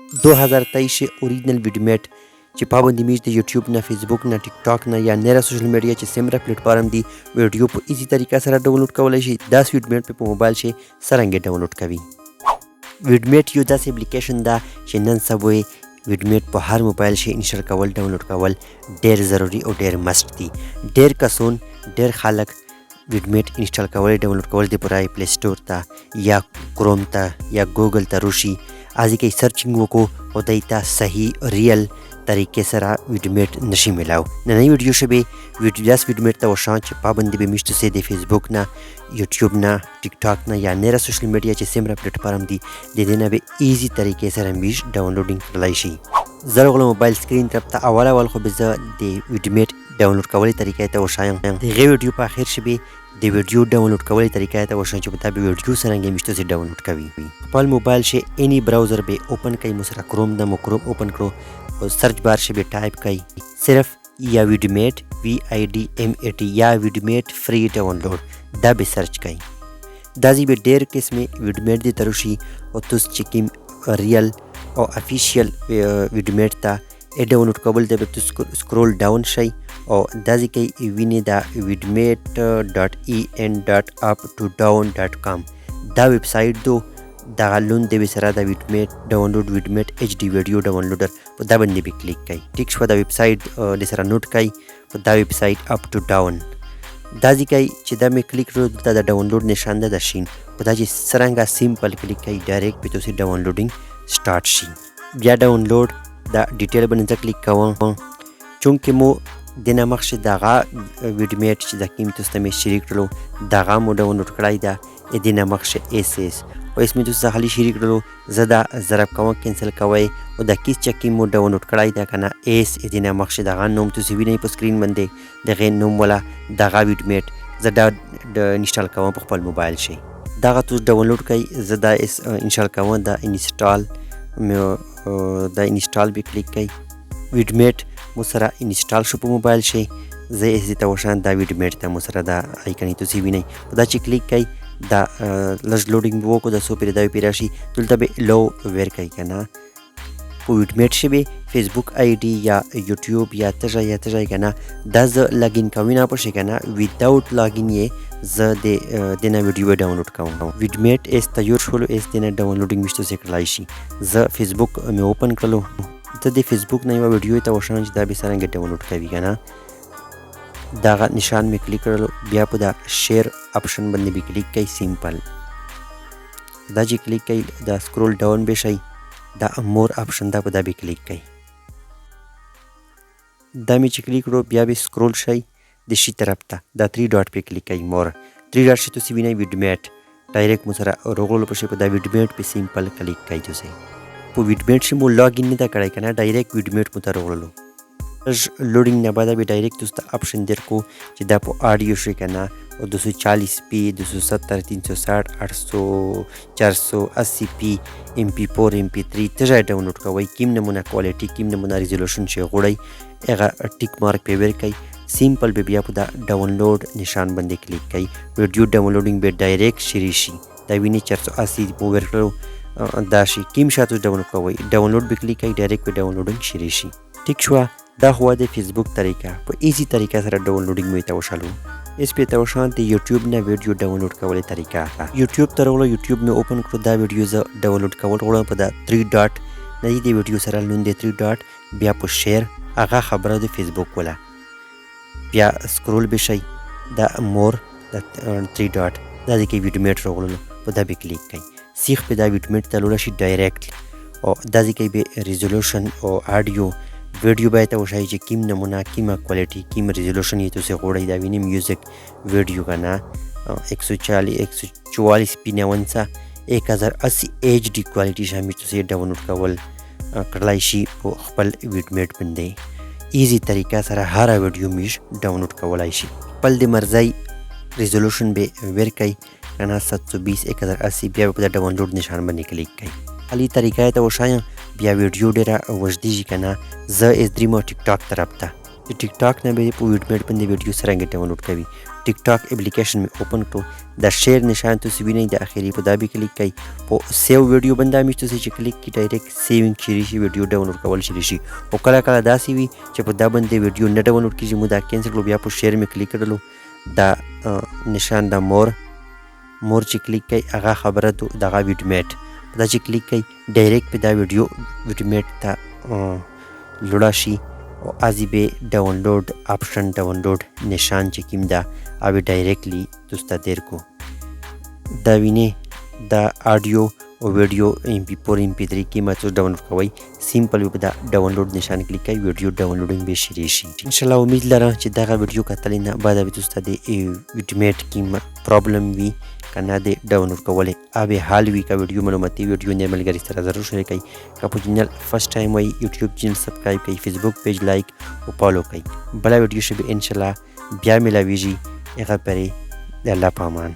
2023 اوریجنل ویډمیټ چې پابندي میش د یوټیوب نه، فیسبوک نه، ټیک ټاک نه یا نره سوشل میډیا چې سمره پلیټفارم دی ویډیو په ایزي طریقه سره ډاونلوډ کولی شي. داس ویډمیټ په موبایل شي څرنګه ډاونلوډ کوي. ویډمیټ یو داسې اپلیکیشن ده چې نن سبا ویډمیټ په هر موبایل شي انسټال کول ډاونلوډ کول ډیر ضروری او ډیر مسټ دي. ډیر کسون ډیر خلک ویډمیټ انسټال کول ډاونلوډ کول دی پرای پلی سٹور ته یا کروم ته یا ګوګل ته روشي ازي کې سرچینګ وکړو او دایته صحیح ریل طریقې سره ویډمیټ نشي ملاو. نننۍ ویډیو شبه داس ویډمیټ ته وشان چې پابندي به میشته سي د فیسبوک نه، یوټیوب نه، ټیک ټاک نه یا نره سوشل میډیا چې سمره پلیټفارم دی د دې نه به ایزي طریقې سره میش ډاونلوډینګ کولای شي. زه غواړم موبایل سکرین طرف ته اول خو به زه د ویډمیټ ډاونلوډ کولو طریقې ته وشایم. دغه ویډیو په اخر شبه د ویډیو ډاونلوډ کولو طریقې ته وشان چې په ویډیو څنګه میشته سي ډاونلوډ کوي. خپل موبایل شي اني براوزر به اوپن کړئ. مسره کروم د کروم اوپن کړو او سرچ بار شي به ټایپ کړئ صرف یا ویډمیټ VIDMAT یا ویډمیټ فری ډاونلوډ دا به سرچ کړئ. دا زی به ډیر قسمه ویډمیټ دي ترشي او تاسو چې کوم ریل او افیشیل ویډمیټ ته ډاونلوډ کول د به سکرول ډاون شي او دا زی کې ویني دا vidmate.en.up2down.com دا ویب سایټ دو دا لون د وسره د ویډمیټ ډاونلوډ ویډمیټ HD ویډیو ډاونلوډر په دا باندې به کلیک کړئ. ټیک شو دا ویب سایټ د سره نوٹ کړئ په دا ویب سایټ اپ ټو ډاون دا ځکه چې دا مې کلیک کړو دا د ډاونلوډ نشان ده شین په دا چې څنګه سیمپل کلیک کړئ ډایرکټ په توسي ډاونلوډینګ سٹارټ شي. بیا ډاونلوډ دا ډیټیل باندې کلیک کوم چونکه مو د نمخ دغه ویډمیټ چې د کیم تاسو ته شریک کړو دغه مو ډاونلوډ کړای دا د نمخ SS او اسمه تاسو خالي شریک کړو زدا ضرب کوم کینسل کوي او د کیس چکی مو ډاونلوډ کړای دا کنه اس د نمخ دغه نوم تاسو وینئ په سکرین باندې دغه نوم ولا دغه ویډمیټ زدا انسټال کوم په خپل موبایل شي دغه تاسو ډاونلوډ کړئ زدا انسټال کوم دا انسټال به کلیک کړئ. ویډمیټ مو سره انسټال شو په موبایل شي زه یې ته وشان دا ویډمیټ ته مو سره دا آیکن تاسو وینئ دا چې کلیک کړئ دا لږ لوډینګ وکړو د سو پیر دا پیراشي دلته به لو ور کوي کنه په ویډمیټ شي به فیسبوک ID یا یوټیوب یا تجا کنه دا ز لاګین کوي نه پښه کنه ویداوت لاګین یې ز د دنه ویډیو ډاونلوډ کوم. ویډمیټ اس تیار شول اس دنه ډاونلوډینګ مشته سکلای شي. ز فیسبوک مې اوپن کړلو ته د فیسبوک نه یو ویډیو ته وشان چې دا به څنګه ډاونلوډ کوي کنه دا نشان می کلیک کړلو بیا په دا شیر اپشن باندې به کلیک کړئ. سیمپل دا چې کلیک کړئ دا سکرول ډاون به شي دا مور اپشن دا په دا به کلیک کړئ دا می چې کلیک کړو بیا به سکرول شي د شي طرف ته دا 3 ډاټ په کلیک کړئ. مور 3 ډاټ شي تاسو وینئ ویډمیټ ډایرکټ مو سره روغلو په شي په دا ویډمیټ په سیمپل کلیک کړئ. تاسو په ویډمیټ شي مو لاګین نه دا کړئ کنه ډایرکټ ویډمیټ مو ته روغلو لوډینګ نه بعد به ډایرکټ تاسو ته اپشن درکو چې دا په آډیو شي کنه او 240p 270 360 800 480p MP4 MP3 ته ډاونلوډ کوئ. کیم نمونه کوالټي کیم نمونه ریزولوشن شي غوړی هغه ټیک مارک په ور کوي. سیمپل به بیا په دا ډاونلوډ نشان باندې کلیک کوي. ویډیو ډاونلوډینګ به ډایرکټ شری شي دا ویني 480 په ور کړو دا شي کیم شاتو ډاونلوډ کوئ ډاونلوډ به کلیک کوي ډایرکټ په ډاونلوډینګ شری شي. ټیک شو دا هو د فیسبوک طریقه په ایزي طریقه سره ډاونلوډینګ مې ته وشالو. اس په ته وشان د یوټیوب نه ویډیو ډاونلوډ کولو طریقه یوټیوب ته ورغلو یوټیوب مې اوپن کړو دا ویډیو ز ډاونلوډ کول غواړم په دا 3 ډاټ نه دی ویډیو سره لون دی 3 ډاټ بیا په شیر هغه خبره د فیسبوک ولا بیا سکرول به شي دا مور دا 3 ډاټ دا د کې ویډمیټ راغلو په دا به کلیک کړئ. سیخ په دا ویډمیټ ته لول شي ډایرکټ او دا د کې به ریزولوشن او آډیو ویډیو به ته وشای چې کیم نمونه کیمه کوالټي کیم ریزولوشن یې تاسو غوړی دا ویني میوزیک ویډیو کنه 144p 90 1080 HD کوالټي شامل تاسو ډاونلوډ کول کړلای شي په خپل ویډمیټ باندې ایزي طریقه سره هر ویډیو میش ډاونلوډ کولای شي. خپل د مرزي ریزولوشن به ورکای کنه 720 1080 بیا په ډاونلوډ نشان باندې کلیک کړئ. علي طریقه ته وشایم بیا ویډیو ډیره وژدي کنه ز اس دریم ټیک ټاک طرف ته چې ټیک ټاک نه به په ویډمیټ باندې ویډیو څرنګه ډاونلوډ کوي. ټیک ټاک اپلیکیشن مې اوپن کړو، د شیر نشان تاسو وینئ د اخري په دا به کلیک کوي، په سیو ویډیو باندې هم تاسو چې کلیک کی ډایرکټ سیوینګ شي شي ویډیو ډاونلوډ کول شي. او کله کله داسې وي چې په دا باندې ویډیو نه ډاونلوډ کیږي، مو دا کینسل کړو، بیا په شیر مې کلیک کړلو، دا نشان دا مور چې کلیک کوي هغه خبره دغه ویډمیټ دا چې کلیک کوي ډایرکټ په دا ویډیو ویډمیټ ته لوړه شي او ازي به ډاونلوډ آپشن ډاونلوډ نشان چې کوم دا او ډایرکټلی تاسو ته درکو. دا ویني دا آډیو او ویډیو MP4 MP3 کې ماتو ډاونلوډ کوي، سیمپل به دا ډاونلوډ نشان کلیک کوي، ویډیو ډاونلوډینګ به شروع شي. ان شاء الله امید لرم چې دا ویډیو کتل نه بعد به تاسو ته د ویډمیټ کې پرابلم وي کنه د ډاونلوډ کولې اوبه حال وی کا ویډیو معلوماتي ویډیو نه ملګری سره ضرور شریک کړئ. کا په چینل فرست ټایم وای یوټیوب چینل سبسکرایب کړئ، فیسبوک پیج لایک او فالو کړئ. بل ویډیو شبه ان شاء الله بیا ملاویږي. هغه پرې د الله پامان.